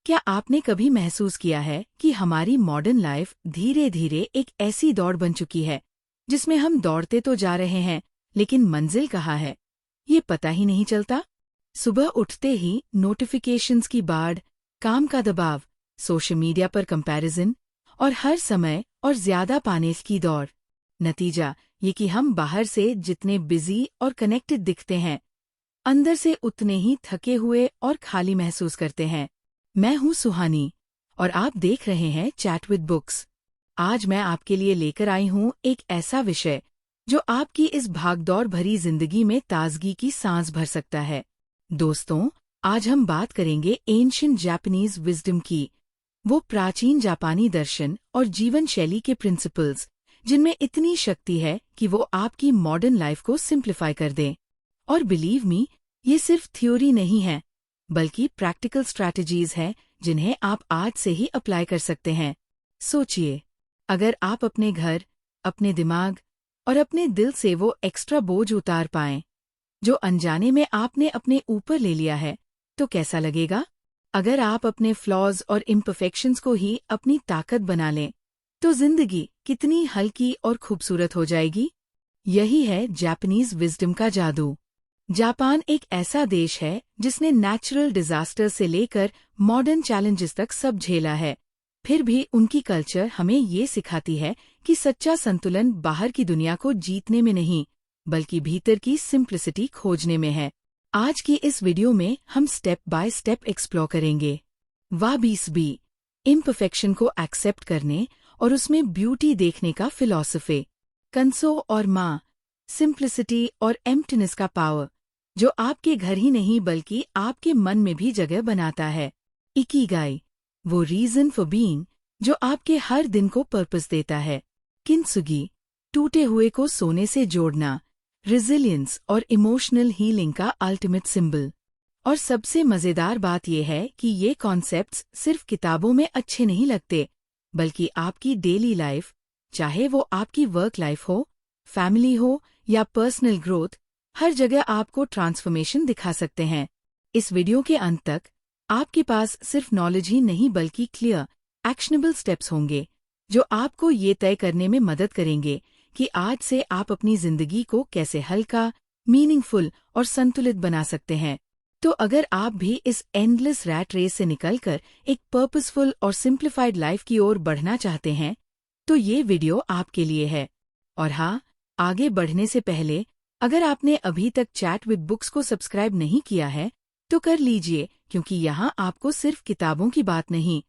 क्या आपने कभी महसूस किया है कि हमारी मॉडर्न लाइफ धीरे धीरे एक ऐसी दौड़ बन चुकी है जिसमें हम दौड़ते तो जा रहे हैं लेकिन मंजिल कहाँ है ये पता ही नहीं चलता। सुबह उठते ही नोटिफिकेशंस की बाढ़, काम का दबाव, सोशल मीडिया पर कंपैरिजन और हर समय और ज्यादा पाने की दौड़। नतीजा ये कि हम बाहर से जितने बिजी और कनेक्टेड दिखते हैं, अंदर से उतने ही थके हुए और खाली महसूस करते हैं। मैं हूं सुहानी और आप देख रहे हैं चैट विद बुक्स। आज मैं आपके लिए लेकर आई हूं एक ऐसा विषय जो आपकी इस भागदौड़ भरी जिंदगी में ताजगी की सांस भर सकता है। दोस्तों, आज हम बात करेंगे एंशिएंट जापानीज विजडम की, वो प्राचीन जापानी दर्शन और जीवन शैली के प्रिंसिपल्स जिनमें इतनी शक्ति है कि वो आपकी मॉडर्न लाइफ को सिंप्लीफाई कर दें। और बिलीव मी, ये सिर्फ थ्योरी नहीं है बल्कि प्रैक्टिकल स्ट्रैटेजीज हैं जिन्हें आप आज से ही अप्लाई कर सकते हैं। सोचिए, अगर आप अपने घर, अपने दिमाग और अपने दिल से वो एक्स्ट्रा बोझ उतार पाएं जो अनजाने में आपने अपने ऊपर ले लिया है, तो कैसा लगेगा? अगर आप अपने फ्लॉज और इम्परफेक्शंस को ही अपनी ताकत बना लें, तो जिंदगी कितनी हल्की और खूबसूरत हो जाएगी। यही है जापानीज विजडम का जादू। जापान एक ऐसा देश है जिसने नेचुरल डिजास्टर से लेकर मॉडर्न चैलेंजेस तक सब झेला है। फिर भी उनकी कल्चर हमें ये सिखाती है कि सच्चा संतुलन बाहर की दुनिया को जीतने में नहीं, बल्कि भीतर की सिंप्लिसिटी खोजने में है। आज की इस वीडियो में हम स्टेप बाय स्टेप एक्सप्लोर करेंगे वाबीसबी, इम्परफेक्शन को एक्सेप्ट करने और उसमें ब्यूटी देखने का फिलॉसफी। कंसो और माँ, सिंप्लिसिटी और एम्प्टीनेस का पावर जो आपके घर ही नहीं बल्कि आपके मन में भी जगह बनाता है। इकिगाई, वो रीजन फॉर बीइंग जो आपके हर दिन को पर्पस देता है। किंसुगी, टूटे हुए को सोने से जोड़ना, रेजिलियंस और इमोशनल हीलिंग का अल्टीमेट सिंबल। और सबसे मजेदार बात यह है कि ये कॉन्सेप्ट्स सिर्फ किताबों में अच्छे नहीं लगते, बल्कि आपकी डेली लाइफ, चाहे वो आपकी वर्क लाइफ हो, फैमिली हो या पर्सनल ग्रोथ, हर जगह आपको ट्रांसफॉर्मेशन दिखा सकते हैं। इस वीडियो के अंत तक आपके पास सिर्फ नॉलेज ही नहीं बल्कि क्लियर, एक्शनेबल स्टेप्स होंगे जो आपको ये तय करने में मदद करेंगे कि आज से आप अपनी जिंदगी को कैसे हल्का, मीनिंगफुल और संतुलित बना सकते हैं। तो अगर आप भी इस एंडलेस रैट रेस से निकलकर एक पर्पसफुल और सिंप्लीफाइड लाइफ की ओर बढ़ना चाहते हैं, तो ये वीडियो आपके लिए है। और हाँ, आगे बढ़ने से पहले अगर आपने अभी तक चैट विद बुक्स को सब्सक्राइब नहीं किया है, तो कर लीजिए, क्योंकि यहाँ आपको सिर्फ किताबों की बात नहीं,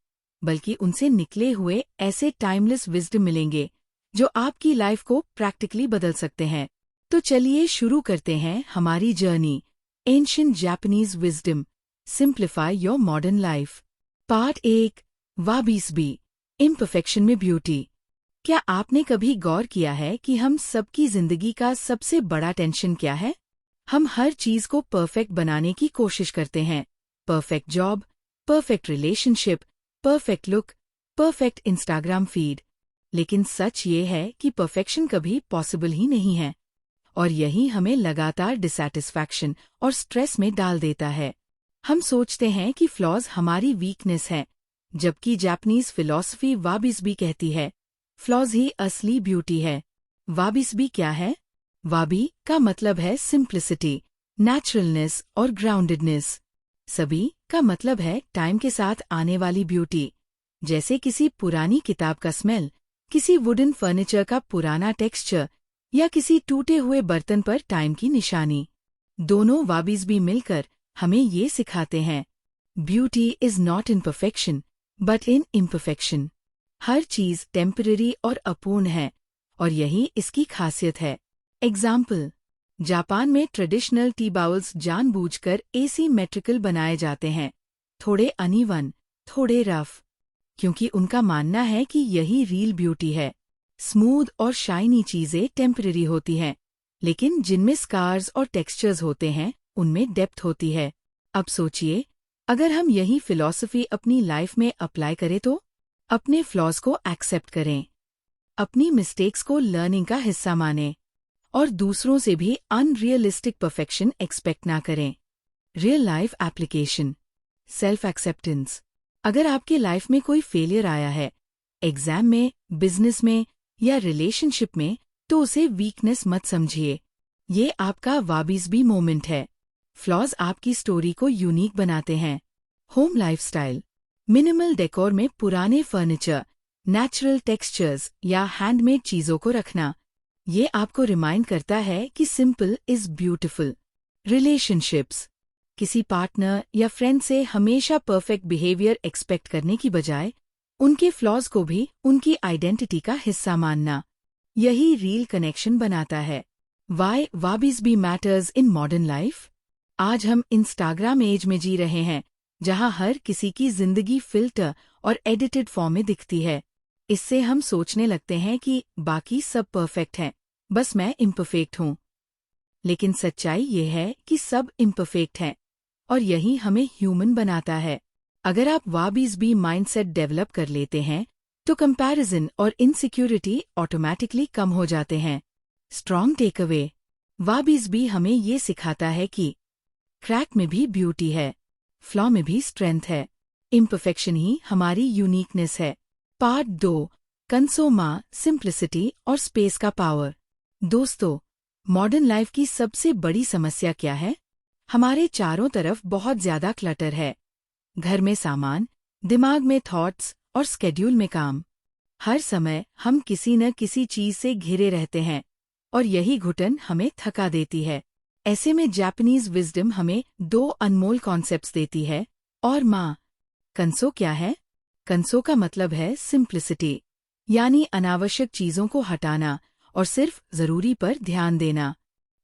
बल्कि उनसे निकले हुए ऐसे टाइमलेस विजडम मिलेंगे जो आपकी लाइफ को प्रैक्टिकली बदल सकते हैं। तो चलिए शुरू करते हैं हमारी journey ancient Japanese wisdom, simplify your modern life. Part 1, wabi sabi, imperfection में ब्यूटी। क्या आपने कभी गौर किया है कि हम सबकी जिंदगी का सबसे बड़ा टेंशन क्या है? हम हर चीज को परफेक्ट बनाने की कोशिश करते हैं। Perfect job, perfect relationship, perfect look, perfect Instagram feed. लेकिन सच ये है कि परफेक्शन कभी पॉसिबल ही नहीं है, और यही हमें लगातार डिसैटिस्फैक्शन और स्ट्रेस में डाल देता है। हम सोचते हैं कि फ्लॉज हमारी वीकनेस है, जबकि जापानीज फिलॉसफी वाबीसबी कहती है फ्लॉज ही असली ब्यूटी है। वाबीसबी क्या है? वाबी का मतलब है सिंप्लिसिटी, नेचुरलनेस और ग्राउंडेडनेस। सभी का मतलब है टाइम के साथ आने वाली ब्यूटी, जैसे किसी पुरानी किताब का स्मेल, किसी वुडन फर्नीचर का पुराना टेक्सचर या किसी टूटे हुए बर्तन पर टाइम की निशानी। दोनों वाबीसबी मिलकर हमें ये सिखाते हैं, beauty is not in perfection but in imperfection. हर चीज टेम्पररी और अपूर्ण है, और यही इसकी खासियत है। एग्जाम्पल, जापान में ट्रेडिशनल टी बाउल्स जानबूझकर एसिमेट्रिकल बनाए जाते हैं, थोड़े अनइवन, थोड़े रफ, क्योंकि उनका मानना है कि यही रियल ब्यूटी है। स्मूथ और शाइनी चीजें टेम्पररी होती हैं, लेकिन जिनमें स्कार्स और टेक्सचर्स होते हैं, उनमें डेप्थ होती है। अब सोचिए, अगर हम यही फिलॉसफी अपनी लाइफ में अप्लाई करें तो अपने फ्लॉज को एक्सेप्ट करें, अपनी मिस्टेक्स को लर्निंग का हिस्सा मानें, और दूसरों से भी अनरियलिस्टिक परफेक्शन एक्सपेक्ट ना करें। Real life application, self acceptance. अगर आपके लाइफ में कोई फेलियर आया है, एग्जाम में, बिजनेस में या रिलेशनशिप में, तो उसे वीकनेस मत समझिए। ये आपका वाबिसबी मोमेंट है। फ्लॉज आपकी स्टोरी को यूनिक बनाते हैं। होम लाइफस्टाइल, मिनिमल डेकोर में पुराने फर्नीचर, नेचुरल टेक्सचर्स या हैंडमेड चीजों को रखना, ये आपको रिमाइंड करता है कि सिंपल इज ब्यूटिफुल। रिलेशनशिप्स, किसी पार्टनर या फ्रेंड से हमेशा परफेक्ट बिहेवियर एक्सपेक्ट करने की बजाय उनके फ्लॉज को भी उनकी आइडेंटिटी का हिस्सा मानना, यही रियल कनेक्शन बनाता है। Why wabi sabi matters in modern life. आज हम इंस्टाग्राम एज में जी रहे हैं, जहां हर किसी की जिंदगी फिल्टर और एडिटेड फॉर्म में दिखती है। इससे हम सोचने लगते हैं कि बाकी सब परफेक्ट हैं, बस मैं इम्परफेक्ट हूँ। लेकिन सच्चाई ये है कि सब इम्परफेक्ट हैं, और यही हमें ह्यूमन बनाता है। अगर आप वाबिसबी माइंडसेट डेवलप कर लेते हैं, तो कंपैरिजन और इनसिक्योरिटी ऑटोमैटिकली कम हो जाते हैं। स्ट्रॉन्ग टेक अवे, वाबिसबी हमें ये सिखाता है कि क्रैक में भी ब्यूटी है, फ्लॉ में भी स्ट्रेंथ है, इम्परफेक्शन ही हमारी यूनिकनेस है। पार्ट 2, कंसोमा, सिंप्लिसिटी और स्पेस का पावर। दोस्तों, मॉडर्न लाइफ की सबसे बड़ी समस्या क्या है? हमारे चारों तरफ बहुत ज्यादा क्लटर है। घर में सामान, दिमाग में थॉट्स और स्केड्यूल में काम। हर समय हम किसी न किसी चीज से घिरे रहते हैं, और यही घुटन हमें थका देती है। ऐसे में जापानीज विजडम हमें 2 अनमोल कॉन्सेप्ट्स देती है। और माँ, कंसो क्या है? कंसो का मतलब है सिंप्लिसिटी, यानी अनावश्यक चीजों को हटाना और सिर्फ जरूरी पर ध्यान देना।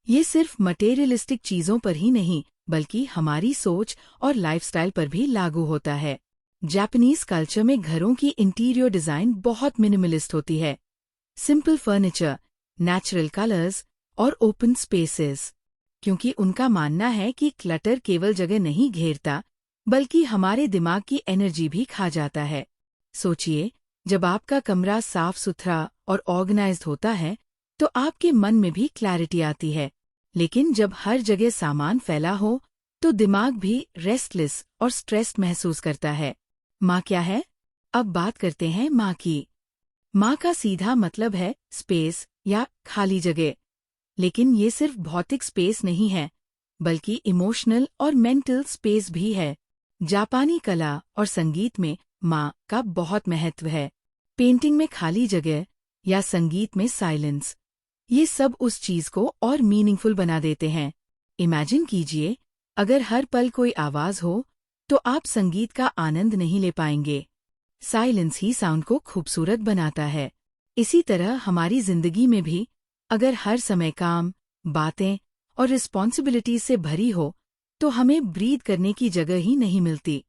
ये सिर्फ मटेरियलिस्टिक चीजों पर ही नहीं, बल्कि हमारी सोच और लाइफस्टाइल पर भी लागू होता है। जापानीज कल्चर में घरों की इंटीरियर डिजाइन बहुत मिनिमलिस्ट होती है। सिंपल फर्नीचर, नेचुरल कलर्स और ओपन स्पेसेस, क्योंकि उनका मानना है कि क्लटर केवल जगह नहीं घेरता, बल्कि हमारे दिमाग की एनर्जी भी खा जाता है। सोचिए, जब आपका कमरा साफ सुथरा और ऑर्गेनाइज्ड होता है, तो आपके मन में भी क्लैरिटी आती है। लेकिन जब हर जगह सामान फैला हो, तो दिमाग भी रेस्टलेस और स्ट्रेस्ड महसूस करता है। माँ क्या है? अब बात करते हैं माँ की। माँ का सीधा मतलब है स्पेस या खाली जगह। लेकिन ये सिर्फ भौतिक स्पेस नहीं है, बल्कि इमोशनल और मेंटल स्पेस भी है। जापानी कला और संगीत में माँ का बहुत महत्व है। पेंटिंग में खाली जगह या संगीत में साइलेंस, ये सब उस चीज को और मीनिंगफुल बना देते हैं। इमेजिन कीजिए, अगर हर पल कोई आवाज हो, तो आप संगीत का आनंद नहीं ले पाएंगे। साइलेंस ही साउंड को खूबसूरत बनाता है। इसी तरह हमारी जिंदगी में भी अगर हर समय काम, बातें और रिस्पॉन्सिबिलिटीज से भरी हो, तो हमें ब्रीथ करने की जगह ही नहीं मिलती।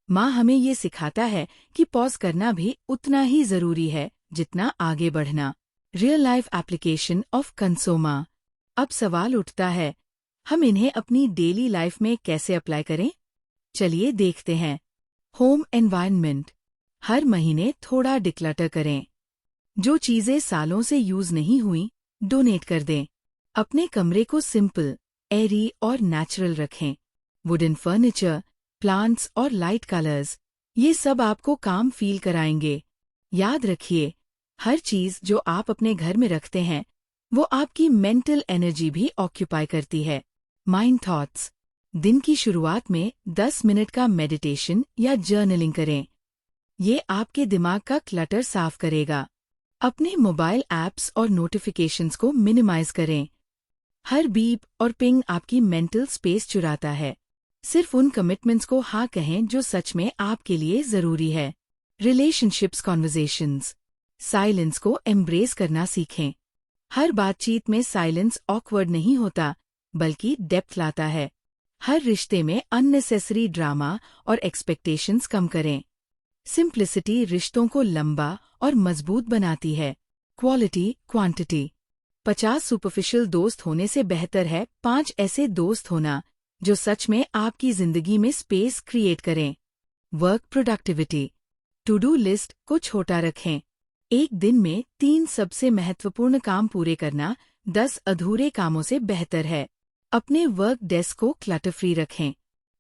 माँ हमें ये सिखाता है कि पॉज करना भी उतना ही जरूरी है जितना आगे बढ़ना। Real life application of kansoma. अब सवाल उठता है, हम इन्हें अपनी डेली लाइफ में कैसे अप्लाई करें? चलिए देखते हैं। होम एनवायरनमेंट, हर महीने थोड़ा डिक्लटर करें। जो चीजें सालों से यूज नहीं हुई, डोनेट कर दें। अपने कमरे को सिंपल, एयरी और नेचुरल रखें। वुडन फर्नीचर, प्लांट्स और लाइट कलर्स, ये सब आपको काम फील कराएंगे। याद रखिए, हर चीज जो आप अपने घर में रखते हैं, वो आपकी मेंटल एनर्जी भी ऑक्यूपाई करती है। माइंड थॉट्स, दिन की शुरुआत में 10 मिनट का मेडिटेशन या जर्नलिंग करें। ये आपके दिमाग का क्लटर साफ करेगा। अपने मोबाइल ऐप्स और नोटिफिकेशंस को मिनिमाइज करें। हर बीप और पिंग आपकी मेंटल स्पेस चुराता है। सिर्फ उन कमिटमेंट्स को हाँ कहें जो सच में आपके लिए जरूरी है। रिलेशनशिप्स कॉन्वर्सेशंस, साइलेंस को एम्ब्रेस करना सीखें। हर बातचीत में साइलेंस ऑकवर्ड नहीं होता, बल्कि डेप्थ लाता है। हर रिश्ते में अननेसेसरी ड्रामा और एक्सपेक्टेशंस कम करें। सिंप्लिसिटी रिश्तों को लंबा और मजबूत बनाती है। क्वालिटी क्वांटिटी, 50 सुपरफिशियल दोस्त होने से बेहतर है 5 ऐसे दोस्त होना जो सच में आपकी जिंदगी में स्पेस क्रिएट करें। Work productivity, to do list को छोटा रखें। एक दिन में 3 सबसे महत्वपूर्ण काम पूरे करना 10 अधूरे कामों से बेहतर है। अपने वर्क डेस्क को क्लटर फ्री रखें।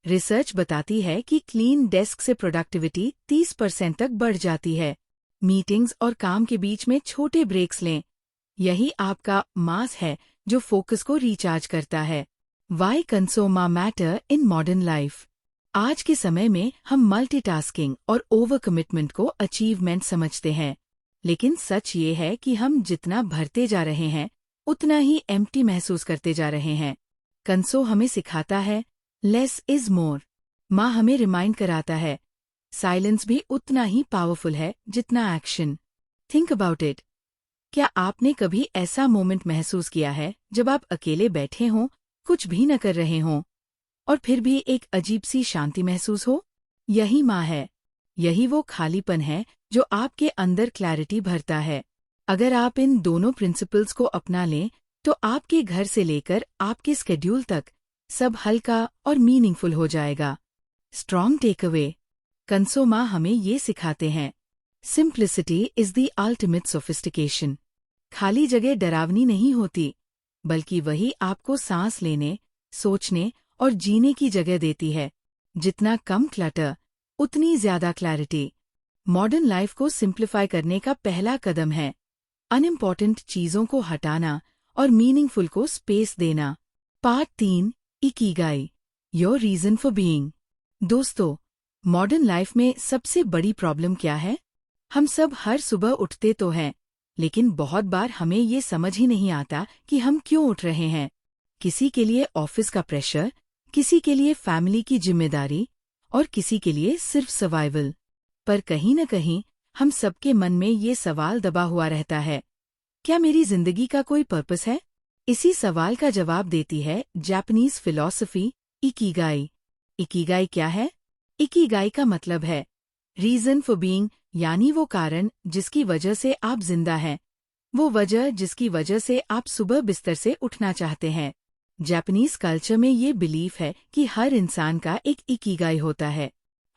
रिसर्च बताती है कि क्लीन डेस्क से प्रोडक्टिविटी 30% तक बढ़ जाती है। मीटिंग्स और काम के बीच में छोटे ब्रेक्स लें। यही आपका मास है जो फोकस को रिचार्ज करता है। Why kansoma matter in modern life. आज के समय में हम मल्टीटास्किंग और ओवर कमिटमेंट को अचीवमेंट समझते हैं, लेकिन सच ये है कि हम जितना भरते जा रहे हैं उतना ही एम्प्टी महसूस करते जा रहे हैं। कंसो हमें सिखाता है लेस इज मोर। माँ हमें रिमाइंड कराता है साइलेंस भी उतना ही पावरफुल है जितना एक्शन। Think about it. क्या आपने कभी ऐसा मोमेंट महसूस किया है जब आप अकेले बैठे हों, कुछ भी न कर रहे हों, और फिर भी एक अजीब सी शांति महसूस हो? यही माँ है। यही वो खालीपन है जो आपके अंदर क्लैरिटी भरता है। अगर आप इन दोनों प्रिंसिपल्स को अपना लें तो आपके घर से लेकर आपके स्केड्यूल तक सब हल्का और मीनिंगफुल हो जाएगा। Strong take away. कंसो माँ हमें ये सिखाते हैं simplicity is the ultimate sophistication. खाली जगह डरावनी नहीं होती, बल्कि वही आपको सांस लेने, सोचने और जीने की जगह देती है। जितना कम क्लटर, उतनी ज्यादा क्लैरिटी। मॉडर्न लाइफ को सिंप्लीफाई करने का पहला कदम है अनइम्पॉर्टेंट चीजों को हटाना और मीनिंगफुल को स्पेस देना। Part 3 ikigai, your reason for being. दोस्तों, मॉडर्न लाइफ में सबसे बड़ी प्रॉब्लम क्या है? हम सब हर सुबह उठते तो हैं, लेकिन बहुत बार हमें ये समझ ही नहीं आता कि हम क्यों उठ रहे हैं। किसी के लिए ऑफिस का प्रेशर, किसी के लिए फैमिली की जिम्मेदारी और किसी के लिए सिर्फ सर्वाइवल। पर कहीं न कहीं हम सबके मन में ये सवाल दबा हुआ रहता है, क्या मेरी जिंदगी का कोई पर्पस है? इसी सवाल का जवाब देती है जापानीज फिलॉसफी इकिगाई। इकिगाई क्या है? इकिगाई का मतलब है रीजन फॉर बीइंग, यानी वो कारण जिसकी वजह से आप जिंदा हैं, वो वजह जिसकी वजह से आप सुबह बिस्तर से उठना चाहते हैं। जापानीज कल्चर में ये बिलीफ है कि हर इंसान का एक इकिगाई होता है,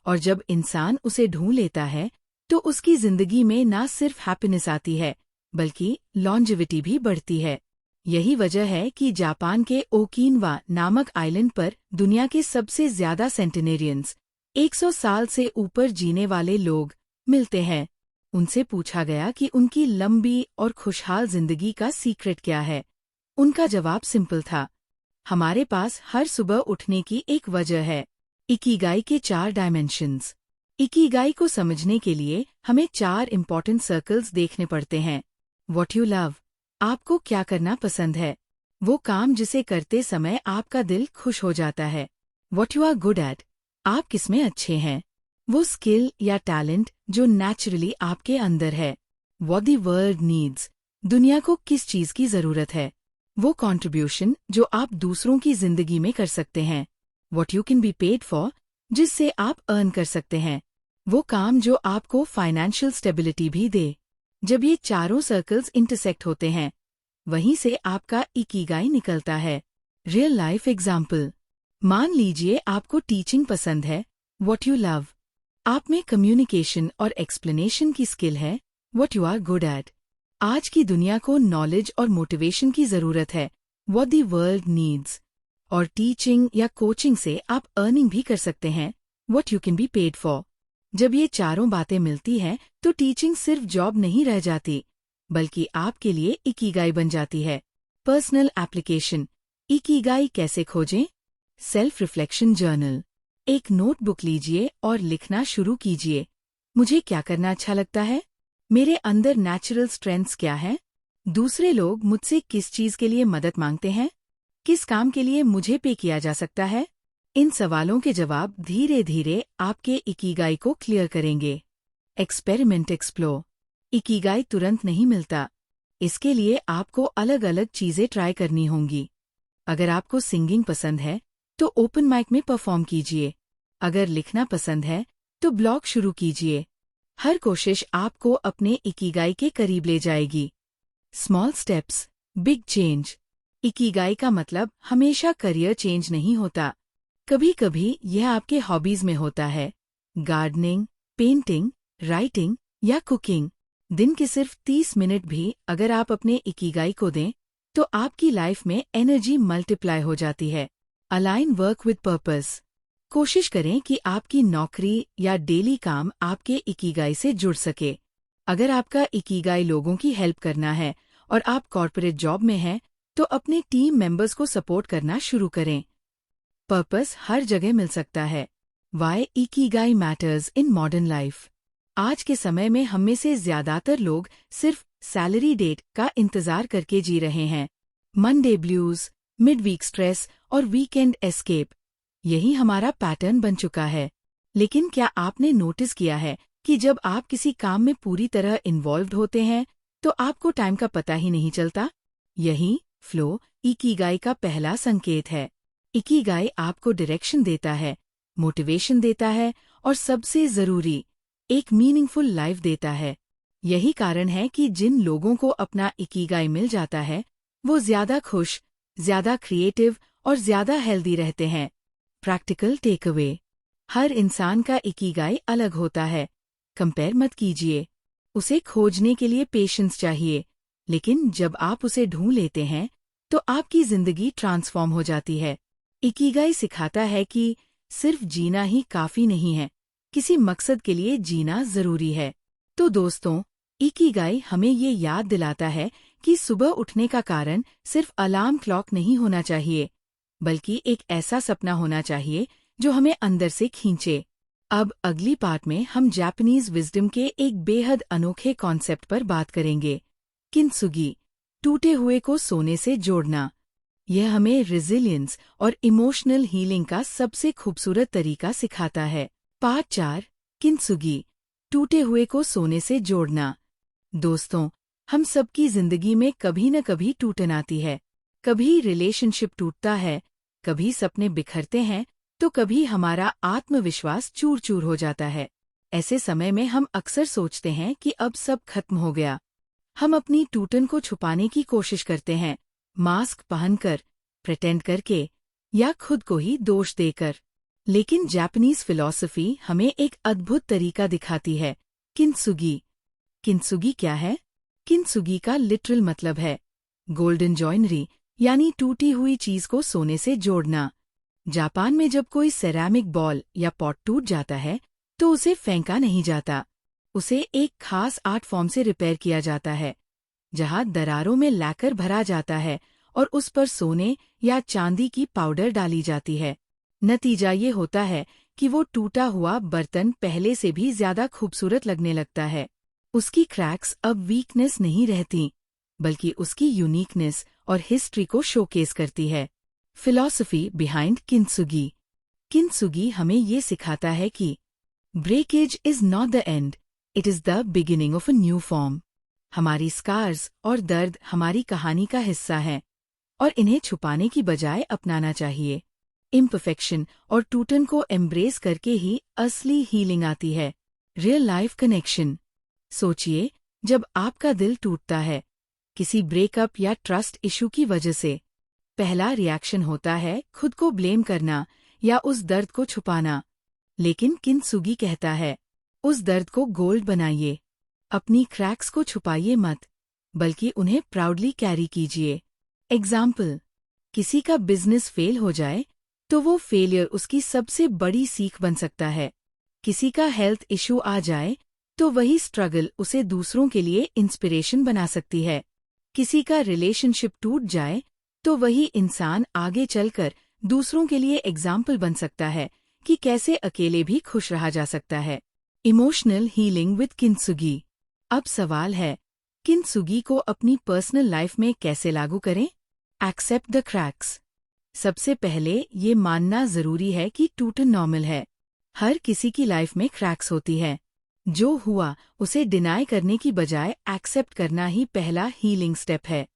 और जब इंसान उसे ढूंढ लेता है तो उसकी जिंदगी में न सिर्फ हैप्पीनेस आती है, बल्कि लॉन्जेविटी भी बढ़ती है। यही वजह है कि जापान के ओकिनावा नामक आइलैंड पर दुनिया के सबसे ज्यादा सेंटेनेरियंस, 100 साल से ऊपर जीने वाले लोग मिलते हैं। उनसे पूछा गया कि उनकी लंबी और खुशहाल जिंदगी का सीक्रेट क्या है। उनका जवाब सिंपल था, हमारे पास हर सुबह उठने की एक वजह है। इकिगाई के 4 डायमेंशंस। इकिगाई को समझने के लिए हमें 4 इम्पॉर्टेंट सर्कल्स देखने पड़ते हैं। व्हाट यू लव, आपको क्या करना पसंद है, वो काम जिसे करते समय आपका दिल खुश हो जाता है। What you are good at, आप किसमें अच्छे हैं, वो स्किल या टैलेंट जो नेचुरली आपके अंदर है। व्हाट द वर्ल्ड नीड्स, दुनिया को किस चीज की जरूरत है, वो कंट्रीब्यूशन जो आप दूसरों की जिंदगी में कर सकते हैं। What you can be paid for, जिससे आप अर्न कर सकते हैं, वो काम जो आपको फाइनेंशियल स्टेबिलिटी भी दे। जब ये चारों सर्कल्स इंटरसेक्ट होते हैं, वहीं से आपका इकिगाई निकलता है। Real life example. मान लीजिए आपको टीचिंग पसंद है, व्हाट यू लव। आप में कम्युनिकेशन और एक्सप्लेनेशन की स्किल है, what you are good at. आज की दुनिया को नॉलेज और मोटिवेशन की जरूरत है, व्हाट द वर्ल्ड नीड्स। और टीचिंग या कोचिंग से आप अर्निंग भी कर सकते हैं, what you can be paid for. जब ये चारों बातें मिलती हैं तो टीचिंग सिर्फ जॉब नहीं रह जाती, बल्कि आपके लिए इकिगाई बन जाती है। Personal application. इकिगाई कैसे खोजें? Self reflection journal. एक नोटबुक लीजिए और लिखना शुरू कीजिए, मुझे क्या करना अच्छा लगता है, मेरे अंदर नेचुरल स्ट्रेंथ्स क्या हैं, दूसरे लोग मुझसे किस चीज के लिए मदद मांगते हैं, किस काम के लिए मुझे पे किया जा सकता है। इन सवालों के जवाब धीरे धीरे आपके इकिगाई को क्लियर करेंगे। Experiment explore. इकिगाई तुरंत नहीं मिलता, इसके लिए आपको अलग अलग चीजें ट्राई करनी होंगी। अगर आपको सिंगिंग पसंद है तो ओपन माइक में परफॉर्म कीजिए, अगर लिखना पसंद है तो ब्लॉग शुरू कीजिए। हर कोशिश आपको अपने इकिगाई के करीब ले जाएगी। Small steps, big change. Ikigai का मतलब हमेशा करियर चेंज नहीं होता, कभी कभी यह आपके हॉबीज में होता है। गार्डनिंग, पेंटिंग, राइटिंग या कुकिंग। दिन के सिर्फ 30 मिनट भी अगर आप अपने इकिगाई को दें तो आपकी लाइफ में एनर्जी मल्टीप्लाई हो जाती है। Align work with purpose. कोशिश करें कि आपकी नौकरी या डेली काम आपके इकिगाई से जुड़ सके। अगर आपका इकिगाई लोगों की हेल्प करना है और आप कॉर्पोरेट जॉब में हैं, तो अपने टीम मेंबर्स को सपोर्ट करना शुरू करें। पर्पस हर जगह मिल सकता है। Why ikigai matters in modern life. आज के समय में हम में से ज्यादातर लोग सिर्फ सैलरी डेट का इंतजार करके जी रहे हैं। Monday blues, mid week stress और वीकेंड एस्केप, यही हमारा पैटर्न बन चुका है। लेकिन क्या आपने नोटिस किया है कि जब आप किसी काम में पूरी तरह इन्वॉल्व्ड होते हैं तो आपको टाइम का पता ही नहीं चलता? यही फ्लो इकिगाई का पहला संकेत है। इकिगाई आपको डायरेक्शन देता है, मोटिवेशन देता है और सबसे जरूरी, एक मीनिंगफुल लाइफ देता है। यही कारण है कि जिन लोगों को अपना इकिगाई मिल जाता है वो ज्यादा खुश, ज्यादा क्रिएटिव और ज्यादा हेल्दी रहते हैं। Practical takeaway. हर इंसान का इकिगाई अलग होता है। कंपेयर मत कीजिए। उसे खोजने के लिए पेशेंस चाहिए, लेकिन जब आप उसे ढूंढ लेते हैं तो आपकी जिंदगी ट्रांसफॉर्म हो जाती है। इकिगाई सिखाता है कि सिर्फ जीना ही काफी नहीं है, किसी मकसद के लिए जीना जरूरी है। तो दोस्तों, इकिगाई हमें ये याद दिलाता है कि सुबह उठने का कारण सिर्फ अलार्म क्लॉक नहीं होना चाहिए, बल्कि एक ऐसा सपना होना चाहिए जो हमें अंदर से खींचे। अब अगली पार्ट में हम जापानीज विजडम के एक बेहद अनोखे कॉन्सेप्ट पर बात करेंगे, किंत्सुगी, टूटे हुए को सोने से जोड़ना। यह हमें रेजिलियंस और इमोशनल हीलिंग का सबसे खूबसूरत तरीका सिखाता है। पार्ट 4, किंत्सुगी, टूटे हुए को सोने से जोड़ना। दोस्तों, हम सबकी जिंदगी में कभी न कभी टूटन आती है। कभी रिलेशनशिप टूटता है, कभी सपने बिखरते हैं, तो कभी हमारा आत्मविश्वास चूर चूर हो जाता है। ऐसे समय में हम अक्सर सोचते हैं कि अब सब खत्म हो गया। हम अपनी टूटन को छुपाने की कोशिश करते हैं, मास्क पहनकर, प्रिटेंड करके या खुद को ही दोष देकर। लेकिन जापानीज फिलॉसफी हमें एक अद्भुत तरीका दिखाती है, किंत्सुगी। किंत्सुगी क्या है? किंत्सुगी का लिटरल मतलब है गोल्डन जॉइनरी, यानी टूटी हुई चीज को सोने से जोड़ना। जापान में जब कोई सेरामिक बॉल या पॉट टूट जाता है तो उसे फेंका नहीं जाता। उसे एक खास आर्ट फॉर्म से रिपेयर किया जाता है, जहां दरारों में लैकर भरा जाता है और उस पर सोने या चांदी की पाउडर डाली जाती है। नतीजा ये होता है कि वो टूटा हुआ बर्तन पहले से भी ज्यादा खूबसूरत लगने लगता है। उसकी क्रैक्स अब वीकनेस नहीं रहती, बल्कि उसकी यूनिकनेस और हिस्ट्री को शोकेस करती है। Philosophy behind किंत्सुगी। किंत्सुगी हमें ये सिखाता है कि breakage is not the end, it is the beginning of a new form. हमारी स्कार्स और दर्द हमारी कहानी का हिस्सा है और इन्हें छुपाने की बजाय अपनाना चाहिए। इम्परफेक्शन और टूटन को एम्ब्रेस करके ही असली हीलिंग आती है। Real life connection. सोचिए, जब आपका दिल टूटता है किसी ब्रेकअप या ट्रस्ट इशू की वजह से, पहला रिएक्शन होता है खुद को ब्लेम करना या उस दर्द को छुपाना। लेकिन किंत्सुगी कहता है, उस दर्द को गोल्ड बनाइए। अपनी क्रैक्स को छुपाइए मत, बल्कि उन्हें प्राउडली कैरी कीजिए। एग्जाम्पल, किसी का बिजनेस फेल हो जाए तो वो फेलियर उसकी सबसे बड़ी सीख बन सकता है। किसी का हेल्थ इशू आ जाए तो वही स्ट्रगल उसे दूसरों के लिए इंस्पिरेशन बना सकती है। किसी का रिलेशनशिप टूट जाए तो वही इंसान आगे चलकर दूसरों के लिए एग्जाम्पल बन सकता है कि कैसे अकेले भी खुश रहा जा सकता है। Emotional healing with kintsugi. अब सवाल है, किंत्सुगी को अपनी पर्सनल लाइफ में कैसे लागू करें? Accept the cracks. सबसे पहले ये मानना जरूरी है कि टूटन नॉर्मल है। हर किसी की लाइफ में क्रैक्स होती है। जो हुआ उसे डिनाई करने की बजाय एक्सेप्ट करना ही पहला हीलिंग स्टेप है।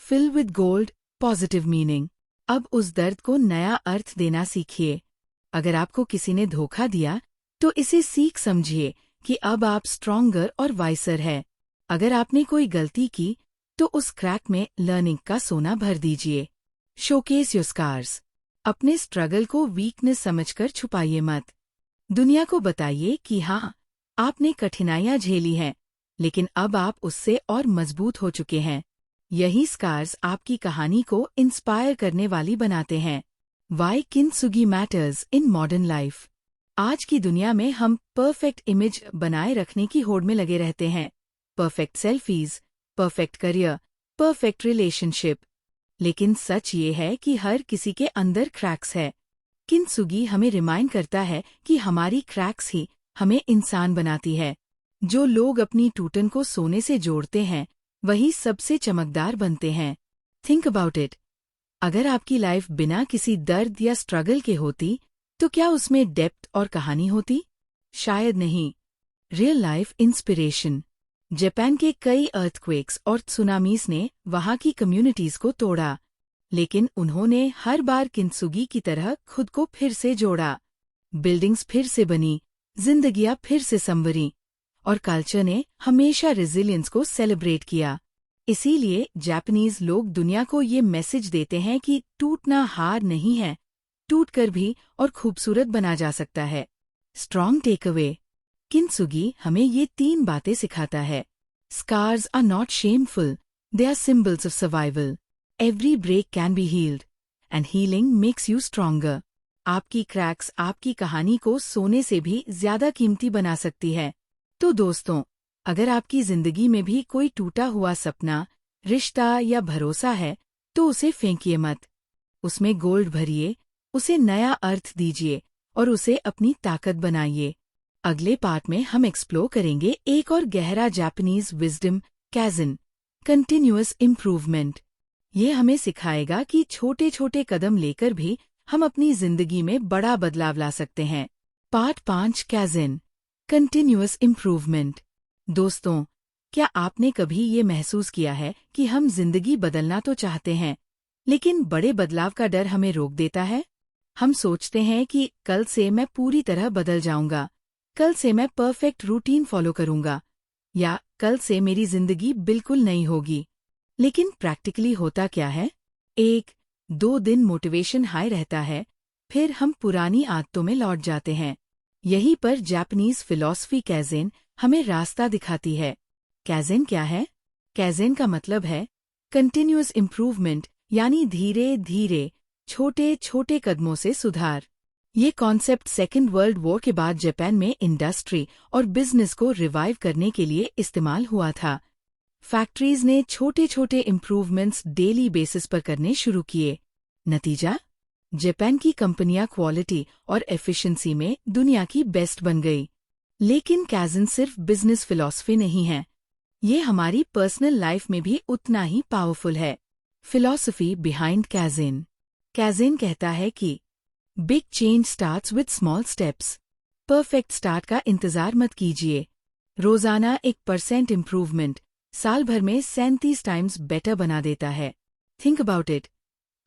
Fill with gold, positive meaning. अब उस दर्द को नया अर्थ देना सीखिए। अगर आपको किसी ने धोखा दिया तो इसे सीख समझिए कि अब आप स्ट्रॉन्गर और वाइसर है। अगर आपने कोई गलती की तो उस क्रैक में लर्निंग का सोना भर दीजिए। Showcase your scars. अपने स्ट्रगल को वीकनेस समझकर छुपाइए मत। दुनिया को बताइए कि हाँ, आपने कठिनाइयां झेली हैं, लेकिन अब आप उससे और मजबूत हो चुके हैं। यही स्कार्स आपकी कहानी को इंस्पायर करने वाली बनाते हैं। Why kintsugi matters in modern life. आज की दुनिया में हम परफेक्ट इमेज बनाए रखने की होड़ में लगे रहते हैं। Perfect selfies, perfect career, perfect relationship. लेकिन सच ये है कि हर किसी के अंदर क्रैक्स है। किंत्सुगी हमें रिमाइंड करता है कि हमारी क्रैक्स ही हमें इंसान बनाती है। जो लोग अपनी टूटन को सोने से जोड़ते हैं वही सबसे चमकदार बनते हैं। Think about it. अगर आपकी लाइफ बिना किसी दर्द या स्ट्रगल के होती तो क्या उसमें डेप्थ और कहानी होती? शायद नहीं। Real life inspiration. जापान के कई अर्थक्वेक्स और त्सुनामीज ने वहां की कम्युनिटीज को तोड़ा, लेकिन उन्होंने हर बार किंत्सुगी की तरह खुद को फिर से जोड़ा। बिल्डिंग्स फिर से बनी, जिंदगियां फिर से संवरी, और कल्चर ने हमेशा रेजिलियंस को सेलिब्रेट किया। इसीलिए जापानीज लोग दुनिया को ये मैसेज देते हैं कि टूटना हार नहीं है, टूटकर भी और खूबसूरत बना जा सकता है। Strong take away. किंत्सुगी हमें ये 3 बातें सिखाता है। Scars are not shameful, they are symbols of survival. Every break can be healed and healing makes you stronger. आपकी क्रैक्स आपकी कहानी को सोने से भी ज्यादा कीमती बना सकती है। तो दोस्तों, अगर आपकी जिंदगी में भी कोई टूटा हुआ सपना, रिश्ता या भरोसा है तो उसे फेंकिए मत। उसमें गोल्ड भरिए, उसे नया अर्थ दीजिए और उसे अपनी ताकत बनाइए। अगले पार्ट में हम एक्सप्लोर करेंगे एक और गहरा जापानीज विजडम, कैज़न, कंटिन्यूअस इम्प्रूवमेंट। ये हमें सिखाएगा कि छोटे छोटे कदम लेकर भी हम अपनी जिंदगी में बड़ा बदलाव ला सकते हैं। Part 5, kaizen, continuous improvement. दोस्तों, क्या आपने कभी ये महसूस किया है कि हम जिंदगी बदलना तो चाहते हैं, लेकिन बड़े बदलाव का डर हमें रोक देता है? हम सोचते हैं कि कल से मैं पूरी तरह बदल जाऊंगा, कल से मैं परफेक्ट रूटीन फॉलो करूंगा, या कल से मेरी जिंदगी बिल्कुल नई होगी। लेकिन प्रैक्टिकली होता क्या है? 1-2 दिन मोटिवेशन हाई रहता है, फिर हम पुरानी आदतों में लौट जाते हैं। यहीं पर जापानीज फिलॉसफी कैज़ेन हमें रास्ता दिखाती है। कैज़ेन क्या है? कैज़ेन का मतलब है कंटिन्यूअस इम्प्रूवमेंट, यानी धीरे धीरे छोटे छोटे कदमों से सुधार। ये कॉन्सेप्ट सेकेंड वर्ल्ड वॉर के बाद जापान में इंडस्ट्री और बिजनेस को रिवाइव करने के लिए इस्तेमाल हुआ था। फैक्ट्रीज ने छोटे छोटे इम्प्रूवमेंट्स डेली बेसिस पर करने शुरू किए। नतीजा? जापान की कंपनियां क्वालिटी और एफिशिएंसी में दुनिया की बेस्ट बन गई। लेकिन कैज़न सिर्फ बिजनेस फिलॉसफी नहीं है, ये हमारी पर्सनल लाइफ में भी उतना ही पावरफुल है। Philosophy behind kaizen. कैज़न कहता है कि big change starts with small steps. Perfect start का इंतजार मत कीजिए। रोजाना 1% इम्प्रूवमेंट साल भर में 37 टाइम्स बेटर बना देता है। Think about it.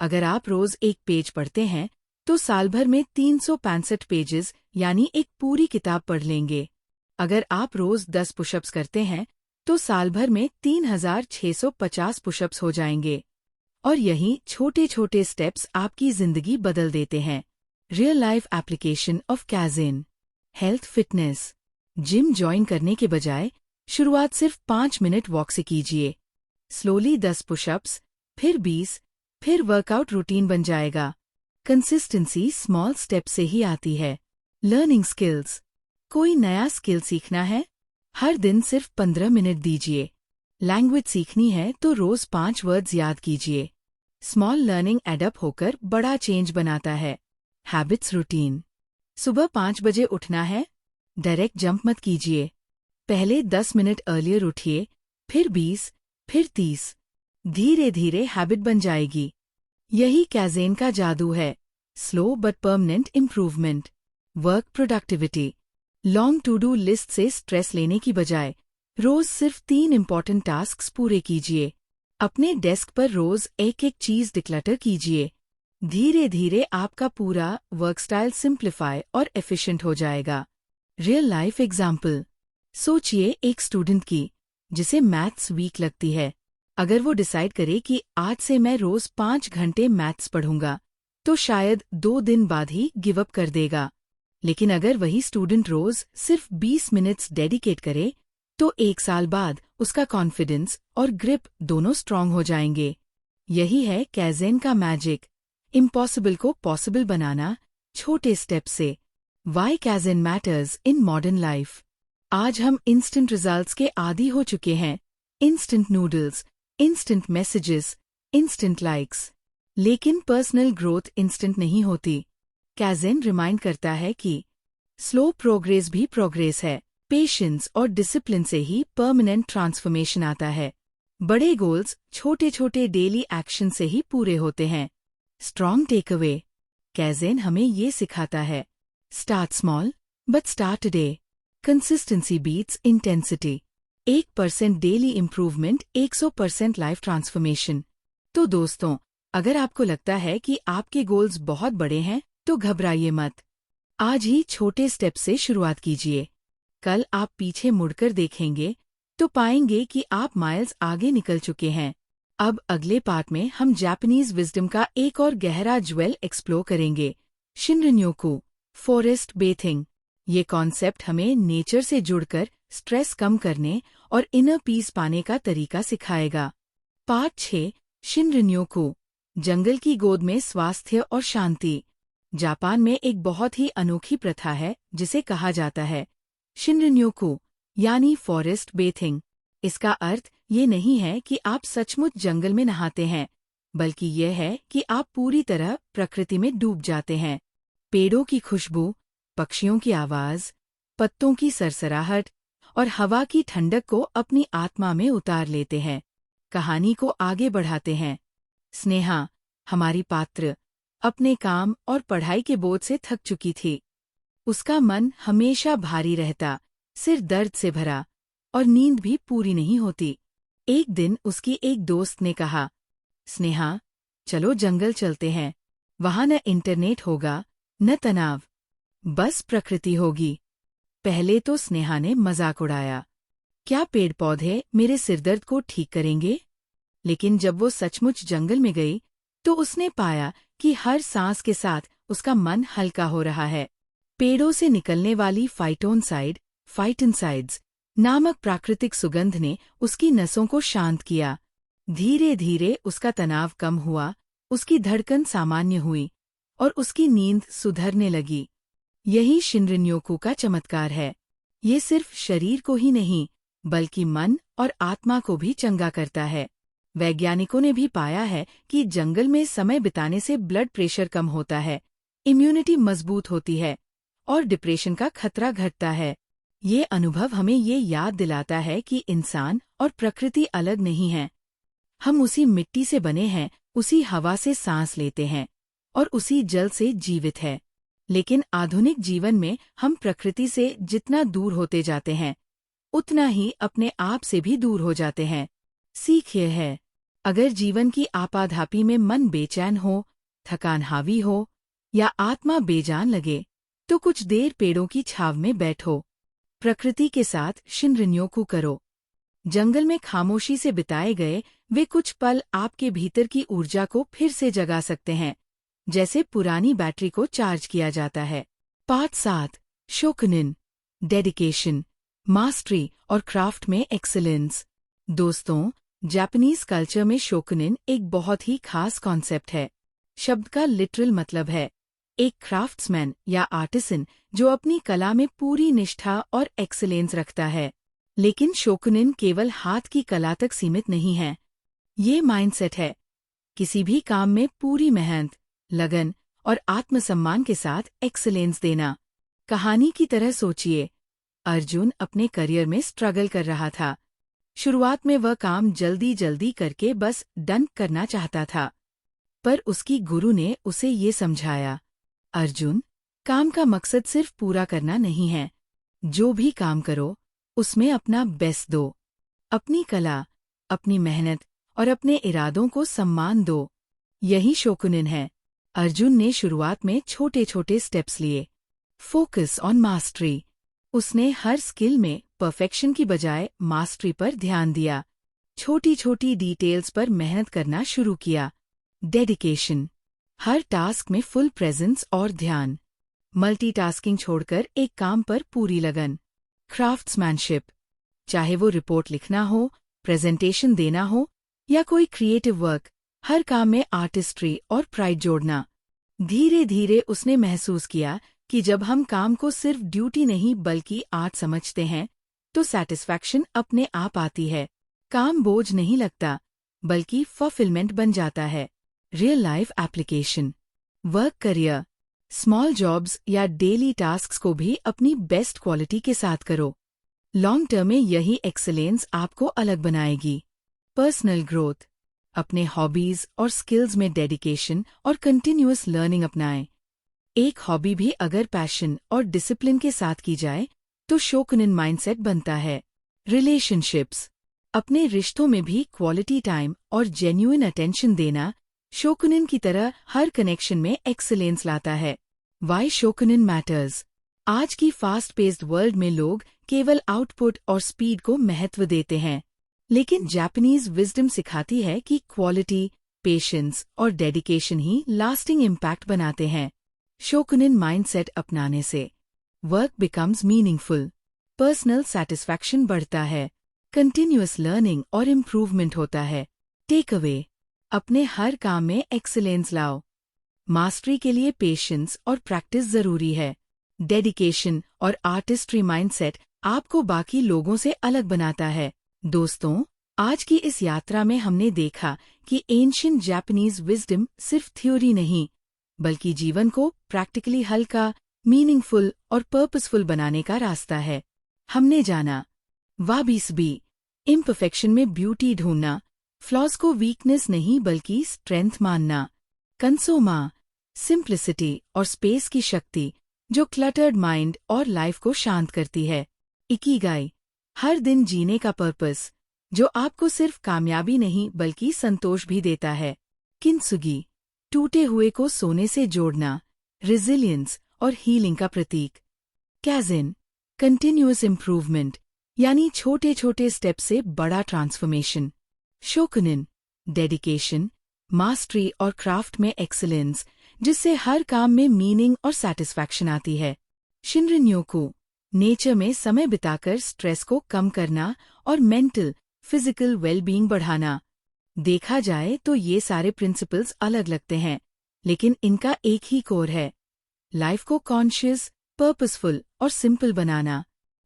अगर आप रोज 1 पेज पढ़ते हैं तो साल भर में 365 पेजेस यानी एक पूरी किताब पढ़ लेंगे। अगर आप रोज 10 पुशअप्स करते हैं तो साल भर में 3650 पुशअप्स हो जाएंगे। और यही छोटे छोटे स्टेप्स आपकी जिंदगी बदल देते हैं। Real life application of kaizen. Health fitness. Gym join करने के बजाय शुरुआत सिर्फ 5 मिनट वॉक से कीजिए। स्लोली 10 पुशअप्स, फिर 20, फिर वर्कआउट रूटीन बन जाएगा। कंसिस्टेंसी स्मॉल स्टेप से ही आती है। Learning skills. कोई नया स्किल सीखना है? हर दिन सिर्फ 15 मिनट दीजिए। लैंग्वेज सीखनी है तो रोज 5 वर्ड्स याद कीजिए। स्मॉल लर्निंग एडअप होकर बड़ा चेंज बनाता है। Habits routine. सुबह 5 बजे उठना है? डायरेक्ट जंप मत कीजिए। पहले 10 मिनट अर्लियर उठिए, फिर 20, फिर 30। धीरे धीरे हैबिट बन जाएगी। यही कैज़ेन का जादू है। Slow but permanent improvement. Work productivity. Long to do list से स्ट्रेस लेने की बजाय रोज सिर्फ 3 इम्पॉर्टेंट टास्क्स पूरे कीजिए। अपने डेस्क पर रोज एक एक चीज डिक्लटर कीजिए। धीरे धीरे आपका पूरा वर्क स्टाइल सिंप्लीफाई और एफिशिएंट हो जाएगा। Real life example. सोचिए एक स्टूडेंट की जिसे मैथ्स वीक लगती है। अगर वो डिसाइड करे कि आज से मैं रोज 5 घंटे मैथ्स पढ़ूंगा, तो शायद 2 दिन बाद ही गिव अप कर देगा। लेकिन अगर वही स्टूडेंट रोज सिर्फ 20 मिनट्स डेडिकेट करे, तो 1 साल बाद उसका कॉन्फिडेंस और ग्रिप दोनों स्ट्रांग हो जाएंगे। यही है कैज़ेन का मैजिक। इम्पॉसिबल को पॉसिबल बनाना छोटे स्टेप से। Why kaizen matters in modern life. आज हम इंस्टेंट रिजल्ट्स के आदी हो चुके हैं। Instant noodles, instant messages, instant likes. लेकिन पर्सनल ग्रोथ इंस्टेंट नहीं होती। कैज़न रिमाइंड करता है कि स्लो प्रोग्रेस भी प्रोग्रेस है। पेशेंस और डिसिप्लिन से ही परमानेंट ट्रांसफॉर्मेशन आता है। बड़े गोल्स छोटे छोटे डेली एक्शन से ही पूरे होते हैं। Strong take away. कैज़न हमें ये सिखाता है, start small but start today. Consistency beats intensity. 1% daily improvement 100% life transformation. तो दोस्तों, अगर आपको लगता है कि आपके गोल्स बहुत बड़े हैं तो घबराइए मत। आज ही छोटे स्टेप से शुरुआत कीजिए। कल आप पीछे मुड़कर देखेंगे तो पाएंगे कि आप माइल्स आगे निकल चुके हैं। अब अगले पार्ट में हम जापानीज विजडम का एक और गहरा ज्वेल एक्सप्लोर करेंगे, शिनरिन्योकू, फॉरेस्ट बेथिंग। ये कॉन्सेप्ट हमें नेचर से जुड़कर स्ट्रेस कम करने और इनर पीस पाने का तरीका सिखाएगा। पार्ट 6, शिनरिन्योकू, जंगल की गोद में स्वास्थ्य और शांति। जापान में एक बहुत ही अनोखी प्रथा है जिसे कहा जाता है शिनरिन्योकू, यानी फॉरेस्ट बेथिंग। इसका अर्थ ये नहीं है कि आप सचमुच जंगल में नहाते हैं, बल्कि यह है कि आप पूरी तरह प्रकृति में डूब जाते हैं। पेड़ों की खुशबू, पक्षियों की आवाज, पत्तों की सरसराहट और हवा की ठंडक को अपनी आत्मा में उतार लेते हैं। कहानी को आगे बढ़ाते हैं। स्नेहा, हमारी पात्र, अपने काम और पढ़ाई के बोझ से थक चुकी थी। उसका मन हमेशा भारी रहता, सिर दर्द से भरा, और नींद भी पूरी नहीं होती। एक दिन उसकी एक दोस्त ने कहा, स्नेहा, चलो जंगल चलते हैं। वहां न इंटरनेट होगा, न तनाव, बस प्रकृति होगी। पहले तो स्नेहा ने मजाक उड़ाया, क्या पेड़ पौधे मेरे सिरदर्द को ठीक करेंगे? लेकिन जब वो सचमुच जंगल में गई तो उसने पाया कि हर सांस के साथ उसका मन हल्का हो रहा है। पेड़ों से निकलने वाली फाइटोनसाइड्स नामक प्राकृतिक सुगंध ने उसकी नसों को शांत किया। धीरे धीरे उसका तनाव कम हुआ, उसकी धड़कन सामान्य हुई और उसकी नींद सुधरने लगी। यही शिनरिन्योकू का चमत्कार है। ये सिर्फ शरीर को ही नहीं, बल्कि मन और आत्मा को भी चंगा करता है। वैज्ञानिकों ने भी पाया है कि जंगल में समय बिताने से ब्लड प्रेशर कम होता है, इम्यूनिटी मजबूत होती है और डिप्रेशन का खतरा घटता है। ये अनुभव हमें ये याद दिलाता है कि इंसान और प्रकृति अलग नहीं हैं। हम उसी मिट्टी से बने हैं, उसी हवा से सांस लेते हैं और उसी जल से जीवित है। लेकिन आधुनिक जीवन में हम प्रकृति से जितना दूर होते जाते हैं, उतना ही अपने आप से भी दूर हो जाते हैं। सीख यह है, अगर जीवन की आपाधापी में मन बेचैन हो, थकान हावी हो या आत्मा बेजान लगे, तो कुछ देर पेड़ों की छाव में बैठो। प्रकृति के साथ शिनरिन्योकू करो। जंगल में खामोशी से बिताए गए वे कुछ पल आपके भीतर की ऊर्जा को फिर से जगा सकते हैं, जैसे पुरानी बैटरी को चार्ज किया जाता है। पार्ट 7, शोकुनिन, डेडिकेशन, मास्टरी और क्राफ्ट में एक्सीलेंस। दोस्तों, जापानीज कल्चर में शोकुनिन एक बहुत ही खास कॉन्सेप्ट है। शब्द का लिटरल मतलब है एक क्राफ्ट्समैन या आर्टिसन जो अपनी कला में पूरी निष्ठा और एक्सीलेंस रखता है। लेकिन शोकुनिन केवल हाथ की कला तक सीमित नहीं है। ये माइंडसेट है, किसी भी काम में पूरी मेहनत, लगन और आत्मसम्मान के साथ एक्सीलेंस देना। कहानी की तरह सोचिए, अर्जुन अपने करियर में स्ट्रगल कर रहा था। शुरुआत में वह काम जल्दी जल्दी करके बस डन करना चाहता था, पर उसकी गुरु ने उसे ये समझाया, अर्जुन, काम का मकसद सिर्फ पूरा करना नहीं है। जो भी काम करो, उसमें अपना बेस्ट दो। अपनी कला, अपनी मेहनत और अपने इरादों को सम्मान दो। यही शोकुनिन है। अर्जुन ने शुरुआत में छोटे छोटे स्टेप्स लिए। Focus on mastery. उसने हर स्किल में परफेक्शन की बजाय मास्टरी पर ध्यान दिया। छोटी छोटी डिटेल्स पर मेहनत करना शुरू किया। डेडिकेशन। हर टास्क में फुल प्रेजेंस और ध्यान। मल्टीटास्किंग छोड़कर एक काम पर पूरी लगन। क्राफ्ट्समैनशिप। चाहे वो रिपोर्ट लिखना हो, प्रेजेंटेशन देना हो या कोई क्रिएटिव वर्क, हर काम में आर्टिस्ट्री और प्राइड जोड़ना। धीरे धीरे उसने महसूस किया कि जब हम काम को सिर्फ ड्यूटी नहीं बल्कि आर्ट समझते हैं तो सैटिस्फैक्शन अपने आप आती है। काम बोझ नहीं लगता बल्कि फुलफिलमेंट बन जाता है। Real life application, work career, small jobs या डेली टास्क्स को भी अपनी बेस्ट क्वालिटी के साथ करो। लॉन्ग टर्म में यही एक्सीलेंस आपको अलग बनाएगी। पर्सनल ग्रोथ, अपने हॉबीज और स्किल्स में डेडिकेशन और कंटिन्यूअस लर्निंग अपनाएं। एक हॉबी भी अगर पैशन और डिसिप्लिन के साथ की जाए तो शोकुनिन माइंडसेट बनता है। रिलेशनशिप्स, अपने रिश्तों में भी क्वालिटी टाइम और जेन्युइन अटेंशन देना शोकुनिन की तरह हर कनेक्शन में एक्सीलेंस लाता है। Why shokunin matters. आज की फास्ट पेस्ड वर्ल्ड में लोग केवल आउटपुट और स्पीड को महत्व देते हैं, लेकिन जापानीज विजडम सिखाती है कि क्वालिटी, पेशेंस और डेडिकेशन ही लास्टिंग इम्पैक्ट बनाते हैं। शोकुनिन माइंडसेट अपनाने से work becomes meaningful, personal satisfaction बढ़ता है, कंटिन्यूअस लर्निंग और इम्प्रूवमेंट होता है। टेक अवे, अपने हर काम में एक्सीलेंस लाओ। मास्टरी के लिए पेशेंस और प्रैक्टिस जरूरी है। डेडिकेशन और आर्टिस्ट्री माइंडसेट आपको बाकी लोगों से अलग बनाता है। दोस्तों, आज की इस यात्रा में हमने देखा कि एंशिएंट जापानीज विजडम सिर्फ थ्योरी नहीं बल्कि जीवन को प्रैक्टिकली हल्का, मीनिंगफुल और पर्पसफुल बनाने का रास्ता है। हमने जाना वाबिसबी, इम्परफेक्शन में ब्यूटी ढूंढना, फ्लॉज को वीकनेस नहीं बल्कि स्ट्रेंथ मानना। कंसोमा, सिंप्लिसिटी और स्पेस की शक्ति जो क्लटर्ड माइंड और लाइफ को शांत करती है। इकिगाई, हर दिन जीने का पर्पस जो आपको सिर्फ कामयाबी नहीं बल्कि संतोष भी देता है। किंसुगी, टूटे हुए को सोने से जोड़ना, रेजिलियंस और हीलिंग का प्रतीक। कैज़न, कंटिन्यूअस इम्प्रूवमेंट यानी छोटे छोटे स्टेप से बड़ा ट्रांसफॉर्मेशन। शोकुनिन, डेडिकेशन, मास्टरी और क्राफ्ट में एक्सीलेंस जिससे हर काम में मीनिंग और सैटिस्फैक्शन आती है। शिनरिन्योकु, नेचर में समय बिताकर स्ट्रेस को कम करना और मेंटल, फिजिकल वेलबींग बढ़ाना। देखा जाए तो ये सारे प्रिंसिपल्स अलग लगते हैं, लेकिन इनका एक ही कोर है, लाइफ को कॉन्शियस, पर्पसफुल और सिंपल बनाना।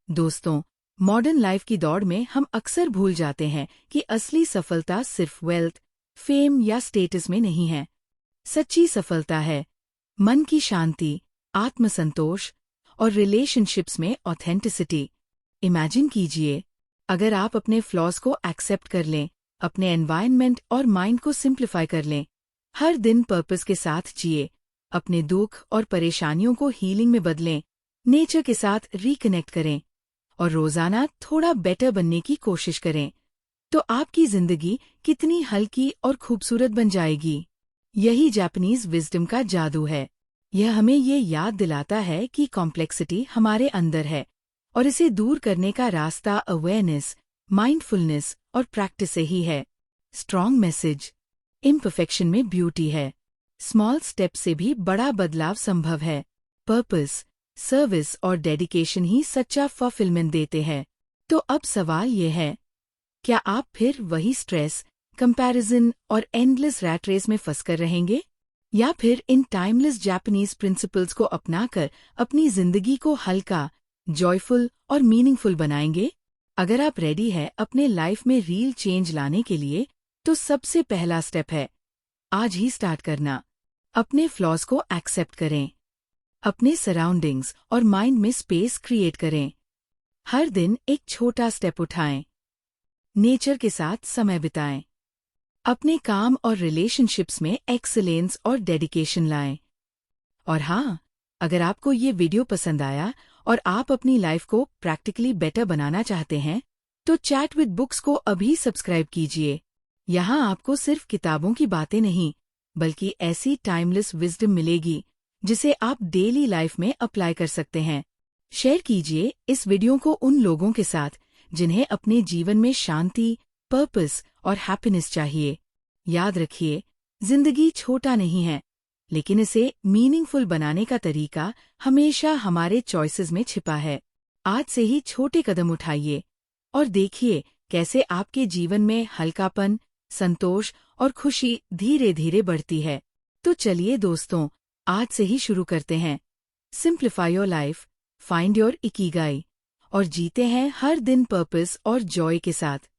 दोस्तों, मॉडर्न लाइफ की दौड़ में हम अक्सर भूल जाते हैं कि असली सफलता सिर्फ वेल्थ, फेम या स्टेटस में नहीं है। सच्ची सफलता है मन की शांति, आत्मसंतोष और रिलेशनशिप्स में ऑथेंटिसिटी। इमेजिन कीजिए, अगर आप अपने फ्लॉज को एक्सेप्ट कर लें, अपने एनवायरनमेंट और माइंड को सिंप्लीफाई कर लें, हर दिन पर्पस के साथ जिए, अपने दुख और परेशानियों को हीलिंग में बदलें, नेचर के साथ रिकनेक्ट करें और रोजाना थोड़ा बेटर बनने की कोशिश करें, तो आपकी जिंदगी कितनी हल्की और खूबसूरत बन जाएगी। यही जापानीज विजडम का जादू है। यह हमें ये याद दिलाता है कि कॉम्प्लेक्सिटी हमारे अंदर है और इसे दूर करने का रास्ता अवेयरनेस, माइंडफुलनेस और प्रैक्टिस से ही है। स्ट्रॉन्ग मैसेज, इम्परफेक्शन में ब्यूटी है, स्मॉल स्टेप से भी बड़ा बदलाव संभव है। पर्पस, सर्विस और डेडिकेशन ही सच्चा फुलफिलमेंट देते हैं। तो अब सवाल ये है, क्या आप फिर वही स्ट्रेस, कंपैरिजन और एंडलेस रैट रेस में फंसकर रहेंगे, या फिर इन टाइमलेस जापानीज प्रिंसिपल्स को अपनाकर अपनी जिंदगी को हल्का, जॉयफुल और मीनिंगफुल बनाएंगे? अगर आप रेडी है अपने लाइफ में रियल चेंज लाने के लिए, तो सबसे पहला स्टेप है आज ही स्टार्ट करना। अपने फ्लॉज को एक्सेप्ट करें, अपने सराउंडिंग्स और माइंड में स्पेस क्रिएट करें। हर दिन एक छोटा स्टेप उठाएं, नेचर के साथ समय बिताएं, अपने काम और रिलेशनशिप्स में एक्सीलेंस और डेडिकेशन लाएं। और हाँ, अगर आपको ये वीडियो पसंद आया और आप अपनी लाइफ को प्रैक्टिकली बेटर बनाना चाहते हैं, तो चैट विद बुक्स को अभी सब्सक्राइब कीजिए। यहाँ आपको सिर्फ किताबों की बातें नहीं, बल्कि ऐसी टाइमलेस विजडम मिलेगी जिसे आप डेली लाइफ में अप्लाई कर सकते हैं। शेयर कीजिए इस वीडियो को उन लोगों के साथ जिन्हें अपने जीवन में शांति, पर्पस और हैप्पीनेस चाहिए। याद रखिए, जिंदगी छोटा नहीं है, लेकिन इसे मीनिंगफुल बनाने का तरीका हमेशा हमारे चॉइसेस में छिपा है। आज से ही छोटे कदम उठाइए और देखिए कैसे आपके जीवन में हल्कापन, संतोष और खुशी धीरे धीरे बढ़ती है। तो चलिए दोस्तों, आज से ही शुरू करते हैं। Simplify your life, find your Ikigai और जीते हैं हर दिन पर्पस और जॉय के साथ।